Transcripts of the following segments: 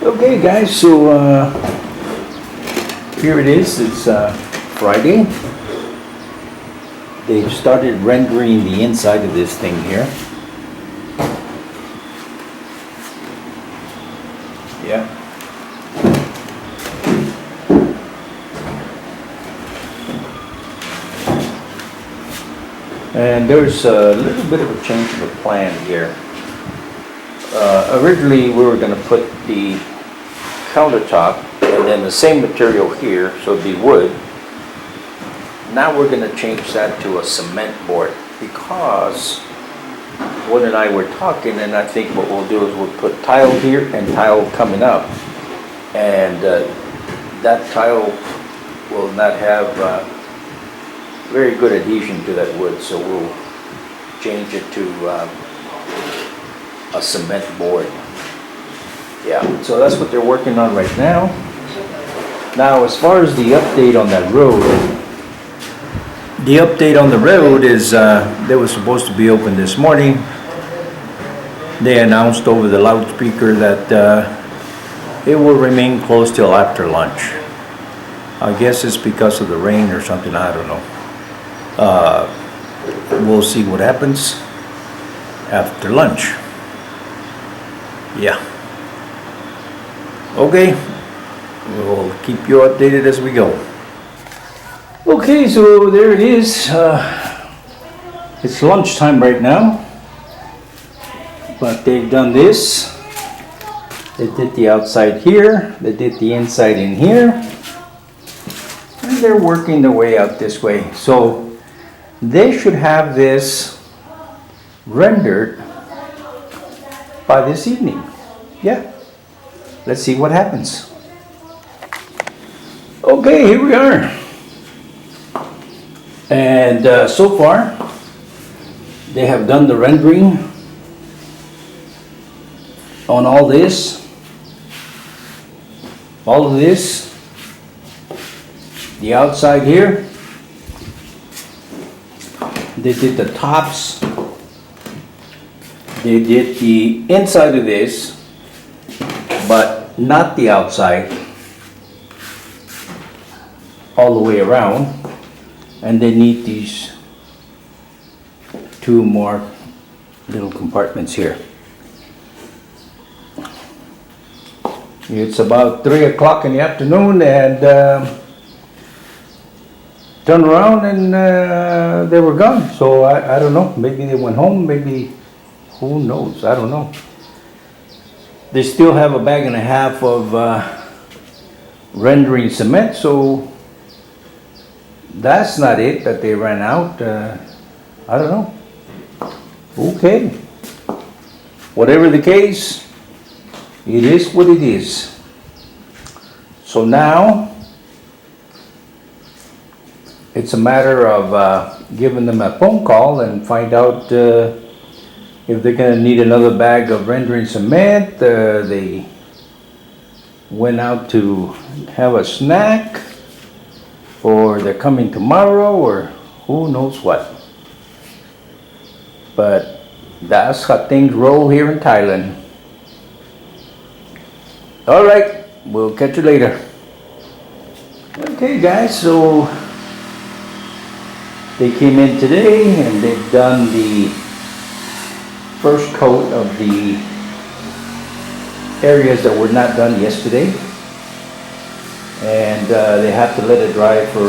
Okay guys, so here it is. It's Friday. They've started rendering the inside of this thing here. Yeah. And there's a little bit of a change of a plan here. Originally we were going to put the countertop and then the same material here, so it'd be wood. Now we're going to change that to a cement board because Woon and I were talking, and I think what we'll do is we'll put tile here and tile coming up, and that tile will not have very good adhesion to that wood, so we'll change it to a cement board. Yeah, so that's what they're working on right now. Now, as far as the update on that road, is they were supposed to be open this morning. They announced over the loudspeaker that it will remain closed till after lunch. I guess it's because of the rain or something, I don't know. We'll see what happens after lunch. Yeah. Okay, we'll keep you updated as we go. Okay, so there it is. It's lunchtime right now, but they've done this. They did the outside here, they did the inside in here, and they're working their way out this way. So they should have this rendered by this evening. Yeah. Let's see what happens. Okay, here we are. And so far, they have done the rendering on all this. All of this. The outside here. They did the tops. They did the inside of this, but not the outside, all the way around. And they need these two more little compartments here. It's about 3 o'clock in the afternoon, and turned around and they were gone. So I don't know, maybe they went home, maybe, who knows, I don't know. They still have a bag and a half of rendering cement, so that's not it that they ran out. I don't know. Okay. Whatever the case, it is what it is. So now, it's a matter of giving them a phone call and find out if they're going to need another bag of rendering cement. They went out to have a snack, or they're coming tomorrow, or who knows what. But that's how things roll here in Thailand. All right, we'll catch you later. Okay guys, so they came in today and they've done the first coat of the areas that were not done yesterday, and they have to let it dry for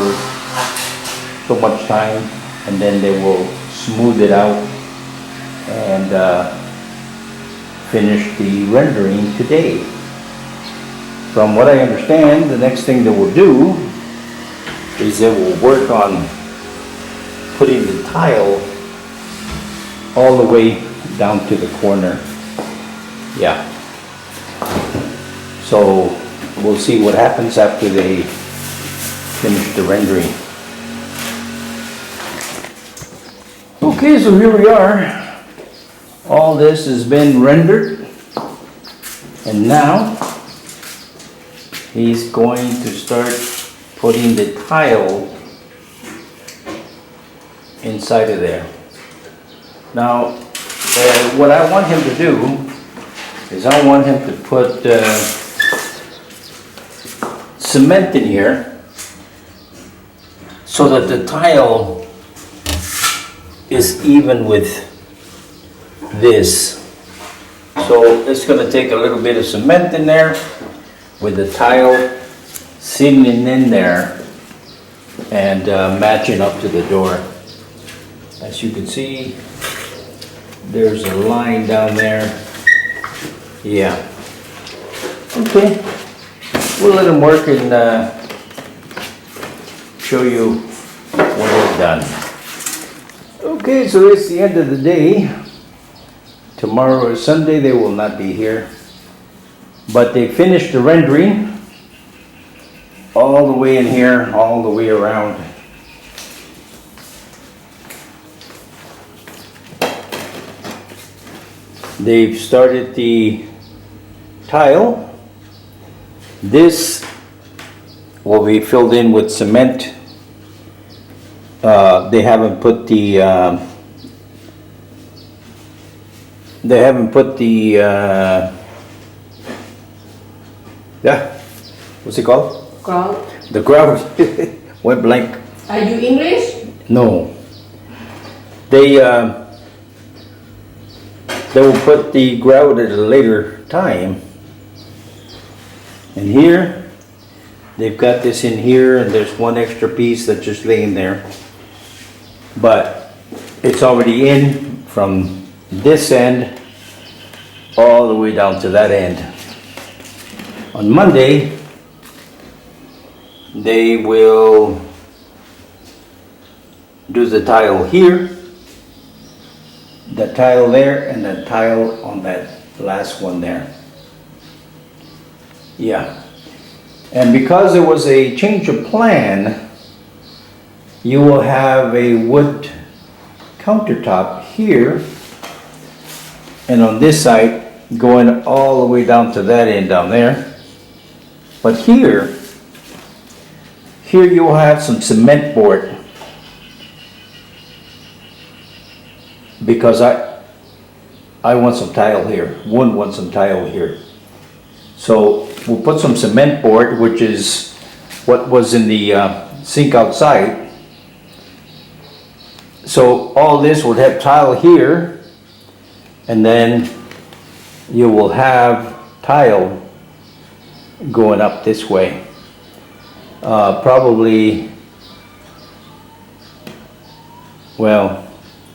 so much time, and then they will smooth it out and finish the rendering today. From what I understand, the next thing they will do is they will work on putting the tile all the way down to the corner. Yeah. So we'll see what happens after they finish the rendering. Okay, so here we are. All this has been rendered, and now he's going to start putting the tile inside of there. Now, what I want him to do is I want him to put cement in here so that the tile is even with this. So it's going to take a little bit of cement in there with the tile sitting in there and matching up to the door. As you can see, there's a line down there. Yeah. Okay. We'll let them work and show you when it's done. Okay, so it's the end of the day. Tomorrow is Sunday, they will not be here. But they finished the rendering all the way in here, all the way around. They've started the tile. This will be filled in with cement. They haven't put the yeah, what's it called? Grout. The grout. Went blank. Are you English? No. They will put the grout at a later time. And here, they've got this in here, and there's one extra piece that's just laying there. But it's already in from this end all the way down to that end. On Monday, they will do the tile here, the tile there, and the tile on that last one there. Yeah. And because there was a change of plan, you will have a wood countertop here, and on this side going all the way down to that end down there. But here you will have some cement board, because I want some tile here. Woon wants some tile here. So we'll put some cement board, which is what was in the sink outside. So all this would have tile here, and then you will have tile going up this way.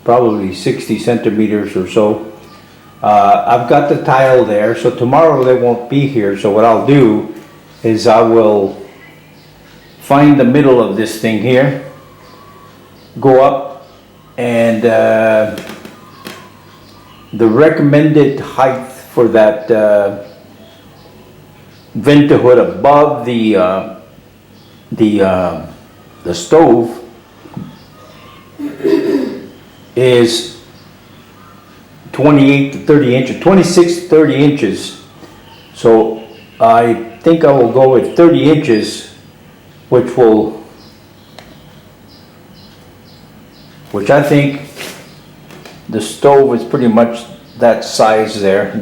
Probably 60 centimeters or so. I've got the tile there, so tomorrow they won't be here. So what I'll do is I will find the middle of this thing here, go up, and the recommended height for that vent hood above the stove is 28 to 30 inches, 26 to 30 inches. So I think I will go with 30 inches, which I think the stove is pretty much that size there.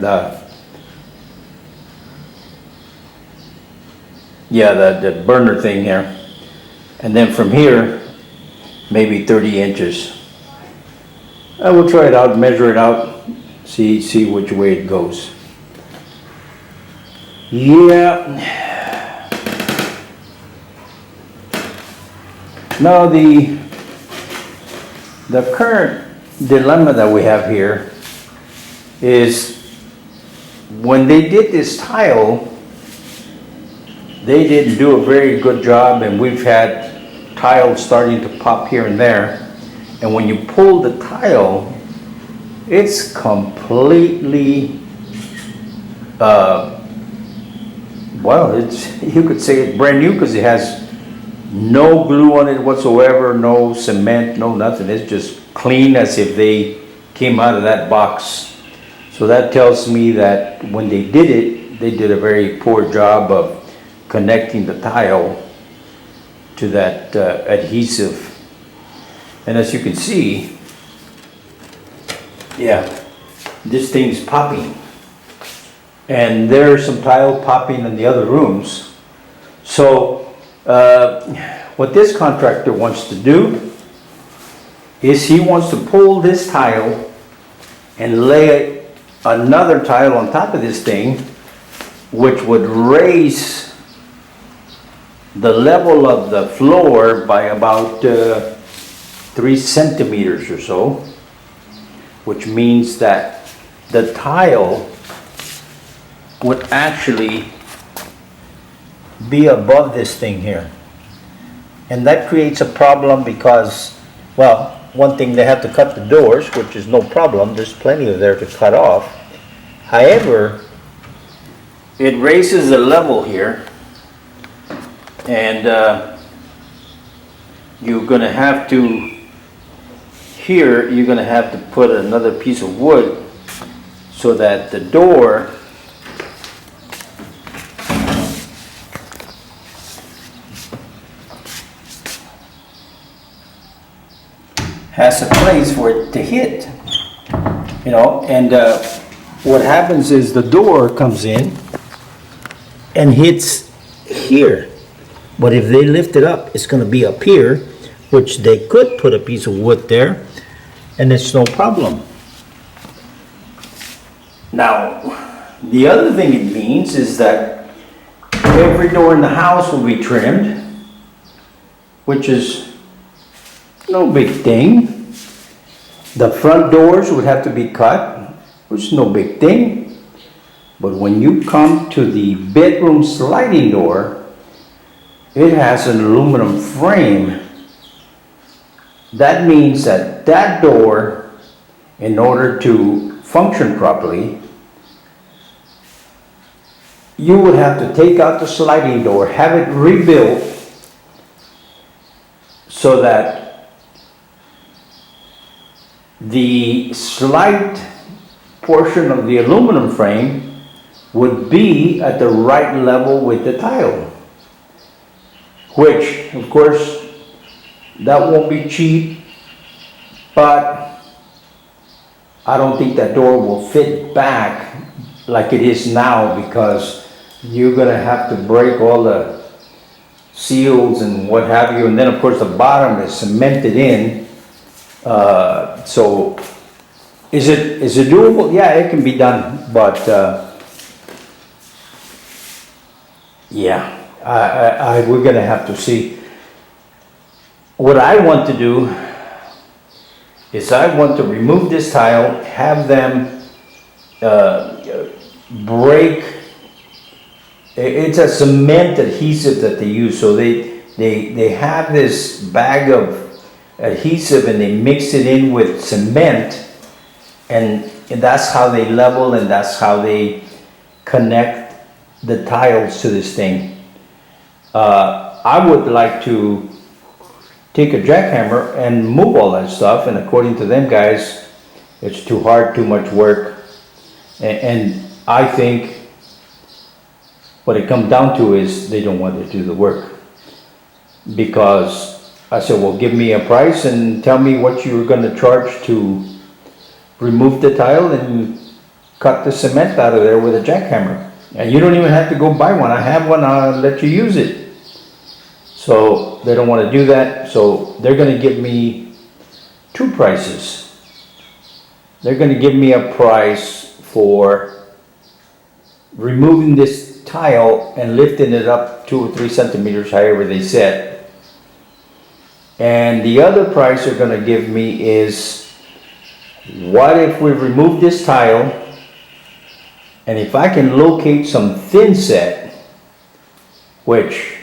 The burner thing here. And then from here, maybe 30 inches. I will try it out, measure it out, see which way it goes. Yeah. Now the current dilemma that we have here is when they did this tile, they didn't do a very good job, and we've had tiles starting to pop here and there. And when you pull the tile, it's completely, you could say it's brand new, because it has no glue on it whatsoever, no cement, no nothing. It's just clean as if they came out of that box. So that tells me that when they did it, they did a very poor job of connecting the tile to that adhesive. And as you can see, this thing's popping. And there's some tile popping in the other rooms. So what this contractor wants to do is he wants to pull this tile and lay another tile on top of this thing, which would raise the level of the floor by about 3 centimeters or so, which means that the tile would actually be above this thing here. And that creates a problem because, well, one thing, they have to cut the doors, which is no problem. There's plenty of there to cut off. However, it raises the level here, and you're going to have to, here, you're going to have to put another piece of wood so that the door has a place for it to hit, you know. And what happens is the door comes in and hits here, but if they lift it up, it's going to be up here, which they could put a piece of wood there and it's no problem. Now the other thing it means is that every door in the house will be trimmed, which is no big thing. The front doors would have to be cut, which is no big thing. But when you come to the bedroom sliding door, it has an aluminum frame. That means that that door, in order to function properly, you would have to take out the sliding door, have it rebuilt so that the slide portion of the aluminum frame would be at the right level with the tile, which of course that won't be cheap, but I don't think that door will fit back like it is now, because you're going to have to break all the seals and what have you, and then of course the bottom is cemented in. So is it doable? Yeah, it can be done, but yeah, we're gonna have to see. What I want to do is I want to remove this tile, have them break. It's a cement adhesive that they use, so they have this bag of adhesive and they mix it in with cement, and that's how they level and that's how they connect the tiles to this thing. I would like to take a jackhammer and move all that stuff, and according to them guys, it's too hard, too much work, and I think what it comes down to is they don't want to do the work. Because I said, well, give me a price and tell me what you're going to charge to remove the tile and cut the cement out of there with a jackhammer. And you don't even have to go buy one. I have one, I'll let you use it. So they don't want to do that. So they're going to give me two prices. They're going to give me a price for removing this tile and lifting it up 2 or 3 centimeters, however they said. And the other price they're going to give me is, what if we remove this tile, and if I can locate some thin set, which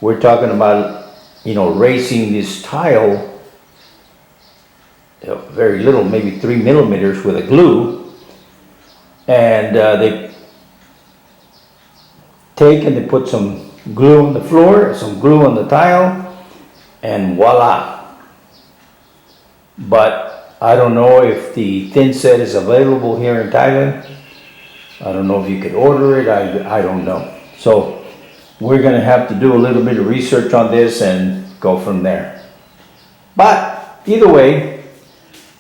we're talking about, you know, raising this tile, you know, very little, maybe 3 millimeters with a glue, and they take and they put some glue on the floor, some glue on the tile, and voila. But I don't know if the thin set is available here in Thailand. I don't know if you could order it. I don't know. So we're going to have to do a little bit of research on this and go from there. But either way,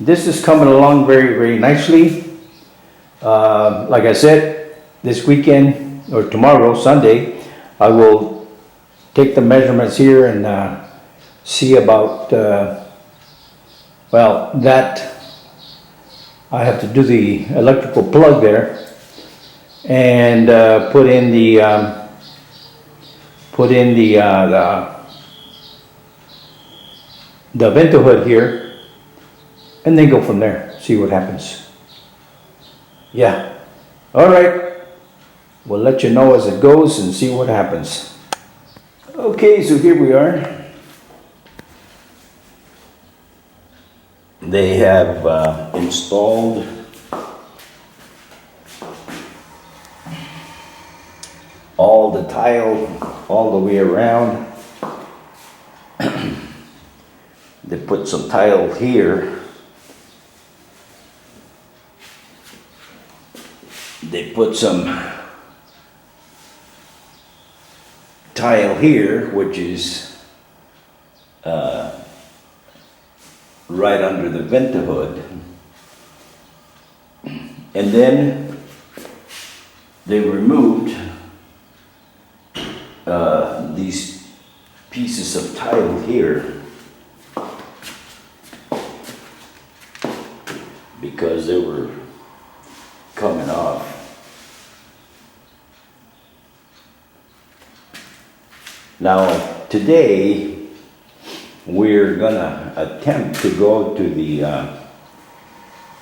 this is coming along very, very nicely. Like I said, this weekend or tomorrow, Sunday, I will take the measurements here and see about, well, that I have to do the electrical plug there and put in the vento hood here, and then go from there, see what happens. Yeah, all right, we'll let you know as it goes and see what happens. Okay, so here we are. They have installed all the tile all the way around. They put some tile here. They put some tile here, which is right under the vento hood. And then they removed these pieces of tile here because they were coming off. Now today we're gonna attempt to go to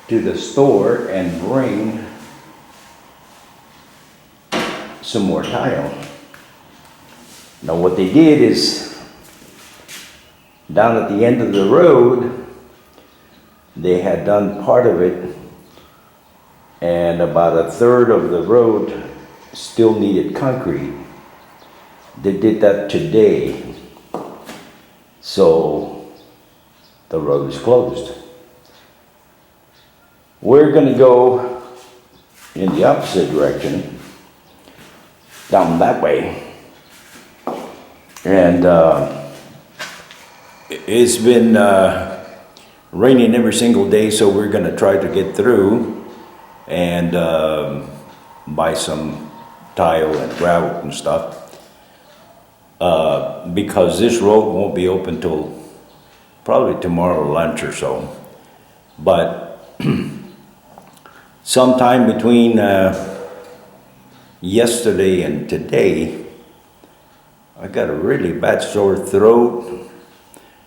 the store and bring some more tile. Now what they did is down at the end of the road they had done part of it, and about a third of the road still needed concrete. They did that today, so the road is closed. We're going to go in the opposite direction, down that way. And it's been raining every single day, so we're going to try to get through and buy some tile and gravel and stuff. Because this road won't be open till probably tomorrow lunch or so. But sometime between yesterday and today, I got a really bad sore throat.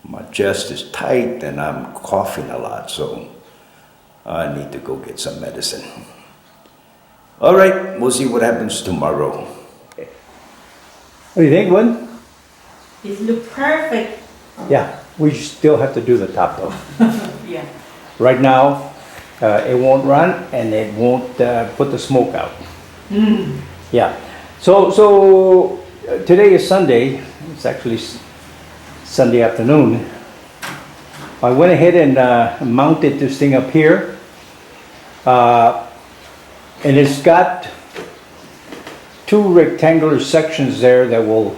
My chest is tight and I'm coughing a lot, so I need to go get some medicine. All right, we'll see what happens tomorrow. What do you think, Woon? It looks perfect. Yeah, we still have to do the top though. Yeah. Right now, it won't run and it won't put the smoke out. Mm. Yeah. So today is Sunday. It's actually Sunday afternoon. I went ahead and mounted this thing up here. And it's got two rectangular sections there that will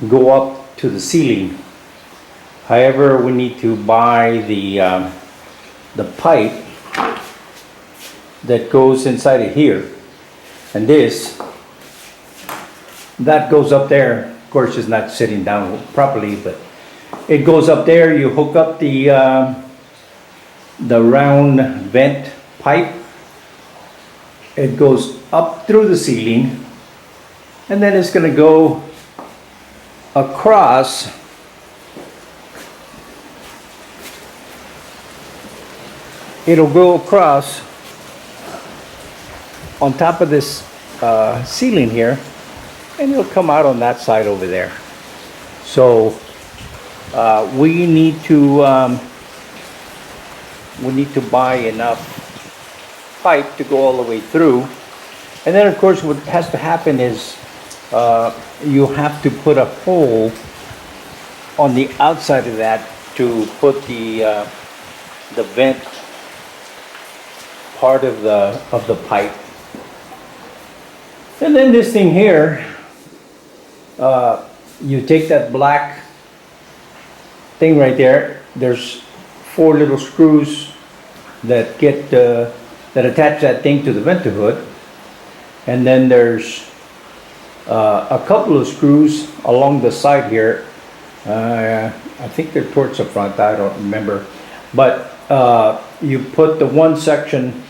go up to the ceiling. However, we need to buy the pipe that goes inside of here, and that goes up there. Of course, it's not sitting down properly, but it goes up there. You hook up the round vent pipe. It goes up through the ceiling, and then it's going to go across on top of this ceiling here, and it'll come out on that side over there. So we need to buy enough pipe to go all the way through. And then of course what has to happen is you have to put a hole on the outside of that to put the vent part of the pipe. And then this thing here, you take that black thing right there. There's 4 little screws that attach that thing to the vento hood, and then there's a couple of screws along the side here. I think they're towards the front, I don't remember. But you put the one section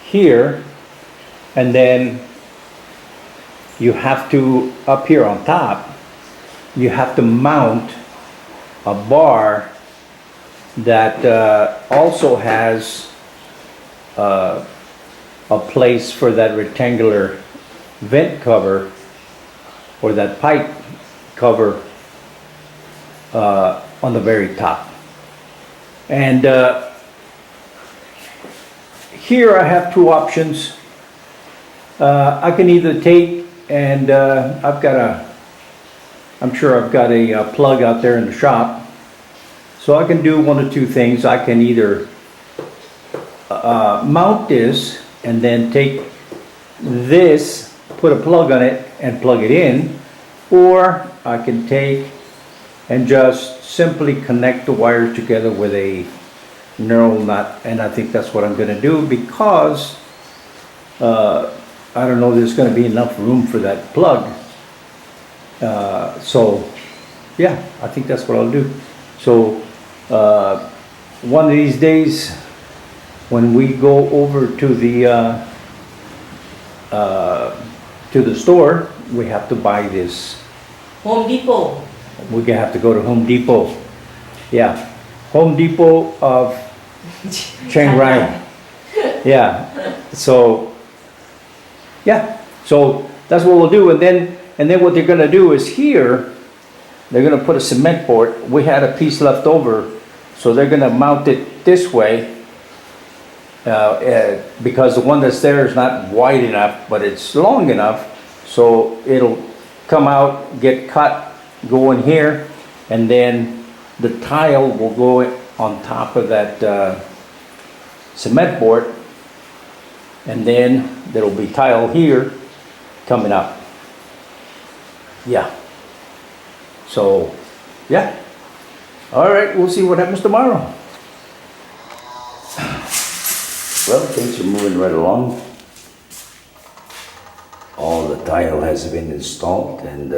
here, and then you have to, up here on top, you have to mount a bar that also has a place for that rectangular vent cover, or that pipe cover on the very top. And here I have two options. I can either take and I'm sure I've got a plug out there in the shop. So I can do one of two things. I can either mount this and then take this, put a plug on it and plug it in, or I can take and just simply connect the wires together with a knurl nut, and I think that's what I'm going to do, because I don't know there's going to be enough room for that plug. So yeah, I think that's what I'll do. So one of these days when we go over to the store, we have to buy this. Home Depot. We're gonna have to go to Home Depot. Yeah, Home Depot of Chiang Rai. Yeah, so yeah, so that's what we'll do. And then what they're gonna do is here, they're gonna put a cement board. We had a piece left over, so they're gonna mount it this way, because the one that's there is not wide enough, but it's long enough, so it'll come out, get cut, go in here, and then the tile will go on top of that cement board, and then there'll be tile here coming up. Yeah. So, yeah. All right, we'll see what happens tomorrow. Well, things are moving right along. All the tile has been installed and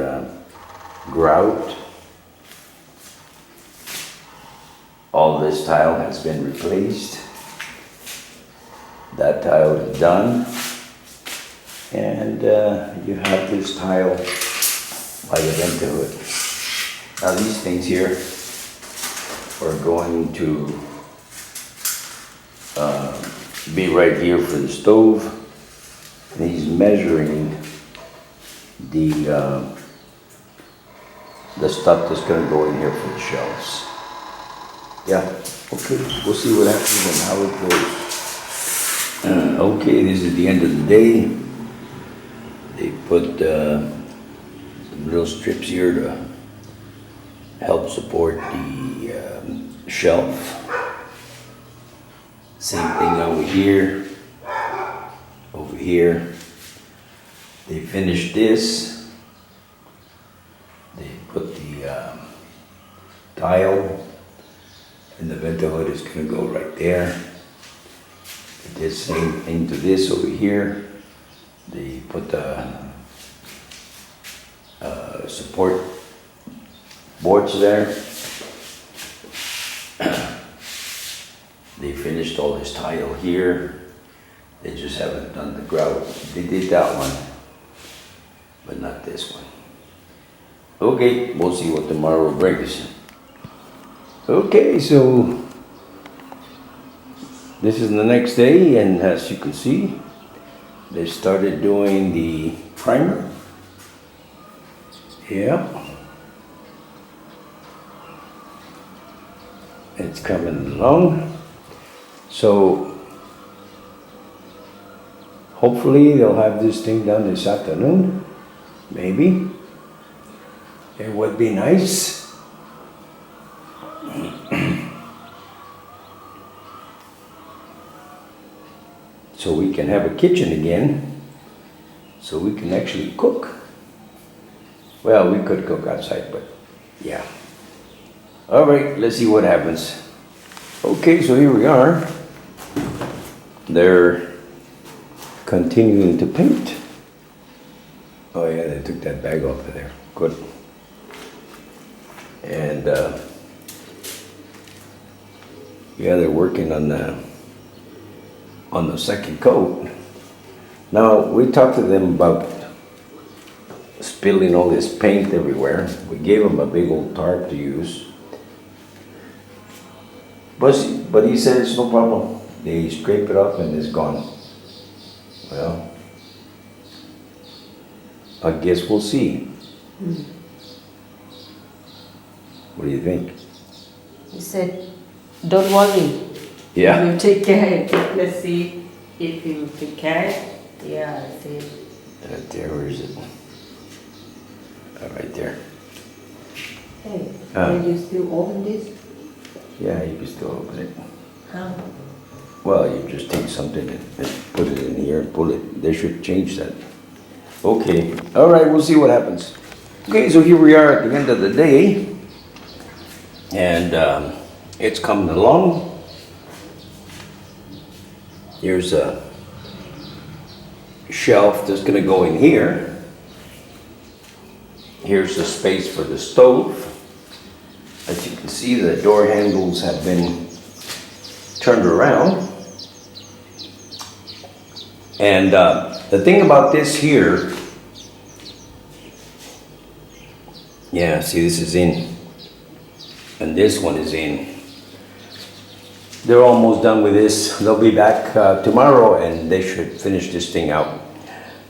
grout. All this tile has been replaced. That tile is done. And you have this tile by the vent hood. Now these things here are going to be right here for the stove. And he's measuring the stuff that's going to go in here for the shelves. Yeah, okay, we'll see what happens and how it goes. Okay, this is the end of the day. They put some little strips here to help support the shelf. Same thing over here. Over here. They finished this. They put the tile, and the vento hood is going to go right there. They did the same thing to this over here. They put the support boards there. They finished all this tile here. They just haven't done the grout. They did that one, but not this one. Okay, we'll see what tomorrow brings. Okay, so this is the next day, and as you can see, they started doing the primer. Yeah. It's coming along. So hopefully they'll have this thing done this afternoon. Maybe. It would be nice. So we can have a kitchen again, so we can actually cook. Well, we could cook outside, but yeah. All right, let's see what happens. Okay, so here we are. They're continuing to paint. Oh yeah, they took that bag off of there. Good. And yeah, they're working on the second coat. Now we talked to them about spilling all this paint everywhere. We gave them a big old tarp to use. But he said it's no problem. They scrape it up and it's gone. Well, I guess we'll see. What do you think? He said, don't worry. Yeah. We'll take care. Let's see if you take care. Yeah, I see. Right there, where is it? Right there. Hey, can you still open this? Yeah, you can still open it. How? Well, you just take something and put it in here and pull it. They should change that. Okay. All right, we'll see what happens. Okay, so here we are at the end of the day. And it's coming along. Here's a shelf that's going to go in here. Here's the space for the stove. As you can see, the door handles have been turned around. And the thing about this here, yeah, see, this is in, and this one is in. They're almost done with this. They'll be back tomorrow and they should finish this thing out.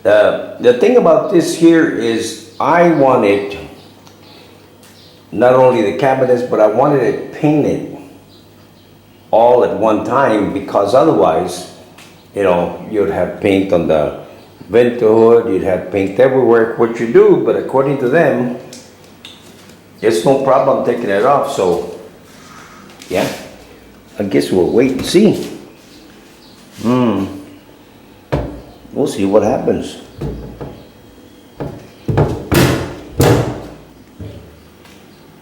The thing about this here is I wanted not only the cabinets, but I wanted it painted all at one time, because otherwise, you know, you'd have paint on the vent hood, you'd have paint everywhere, what you do, but according to them, it's no problem taking it off. So yeah, I guess we'll wait and see. We'll see what happens.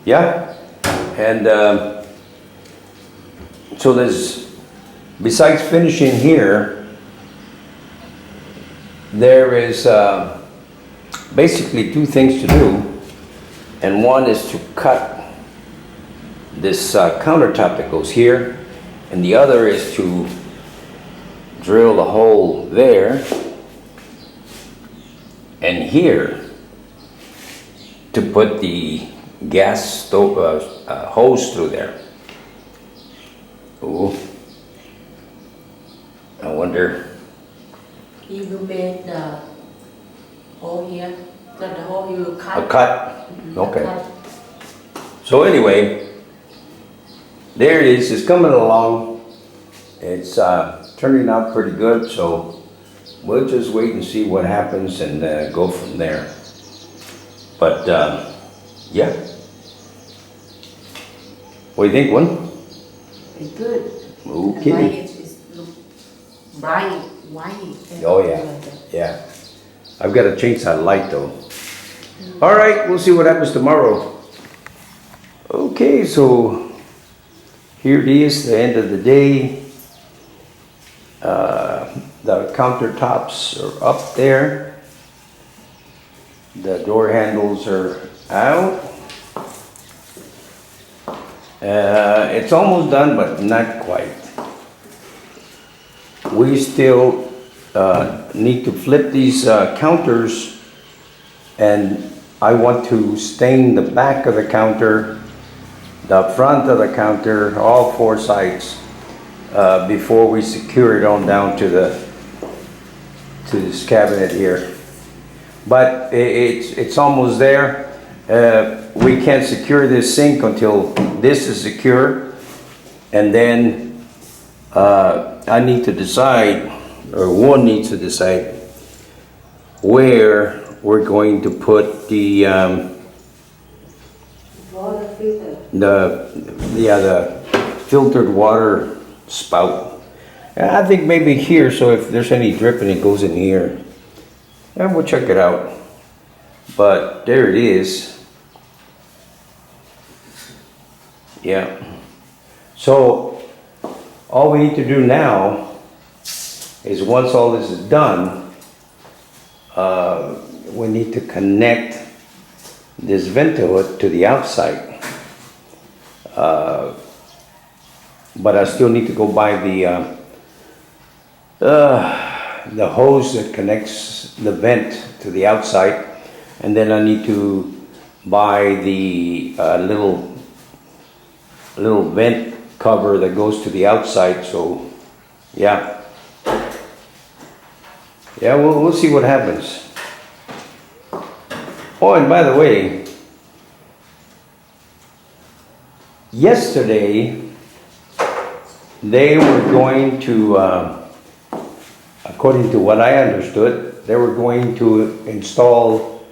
Yeah, and so there's, besides finishing here, there is basically two things to do, and one is to cut this countertop that goes here, and the other is to drill a hole there and here to put the gas stove hose through there. Ooh, I wonder. You will make the hole here. Not the hole, you will cut. A cut? Okay. Cut. So anyway, there it is. It's coming along. It's turning out pretty good. So we'll just wait and see what happens and go from there. But yeah. What do you think, Woon? It's good. Okay. Why it look bright, white. Oh yeah, yeah. I've got to change that light though. All right, we'll see what happens tomorrow. Okay, so here it is, the end of the day. The countertops are up there. The door handles are out. It's almost done, but not quite. We still need to flip these counters, and I want to stain the back of the counter, the front of the counter, all four sides, before we secure it on down to this cabinet here. But it's almost there. We can't secure this sink until this is secure, and then I need to decide, or one needs to decide, where we're going to put the Water filter. the filtered water spout. I think maybe here, so if there's any dripping, it goes in here. And we'll check it out. But there it is. Yeah. So all we need to do now is, once all this is done, we need to connect this vento hood to the outside. But I still need to go buy the hose that connects the vent to the outside, and then I need to buy the little vent cover that goes to the outside. So yeah, we'll see what happens. Oh, and by the way, yesterday they were going to, according to what I understood, they were going to install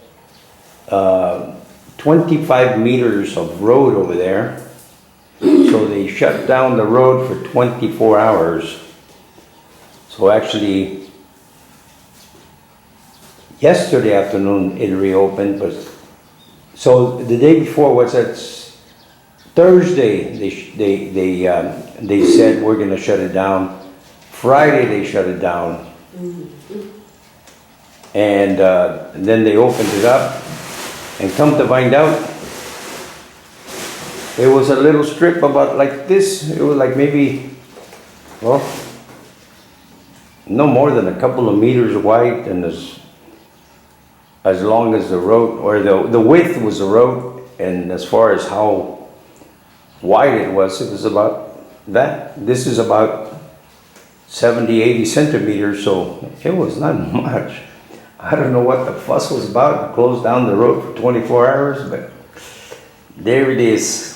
25 meters of road over there. So they shut down the road for 24 hours. So actually, yesterday afternoon it reopened, but so the day before was that Thursday. They said we're going to shut it down. Friday they shut it down, and then they opened it up. And come to find out, it was a little strip about like this. It was like maybe, well, no more than a couple of meters wide, and as long as the road, or the width was the road, and as far as how wide it was about that. This is about 70, 80 centimeters, so it was not much. I don't know what the fuss was about. Closed down the road for 24 hours, but there it is.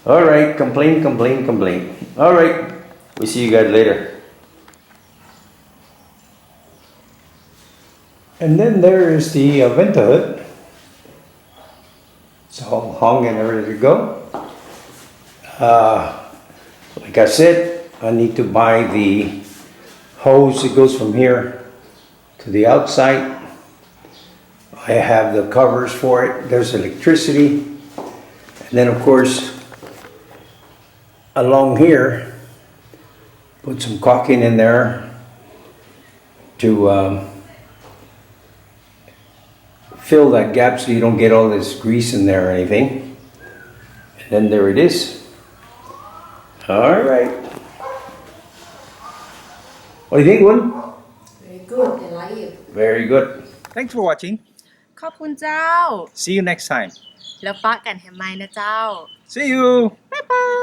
All right, complain. All right, we see you guys later. And then there is the vento hood. It's all hung and ready to go. Like I said, I need to buy the hose that goes from here to the outside. I have the covers for it. There's electricity. And then of course, along here, put some caulking in there to fill that gap so you don't get all this grease in there or anything. And then there it is. All right. What do you think, Woon? Very good, I like it. Very good. Thanks for watching. ขอบคุณเจ้า See you next time. แล้วปะกันแฮมไมนะเจ้า See you.บ๊ายบาย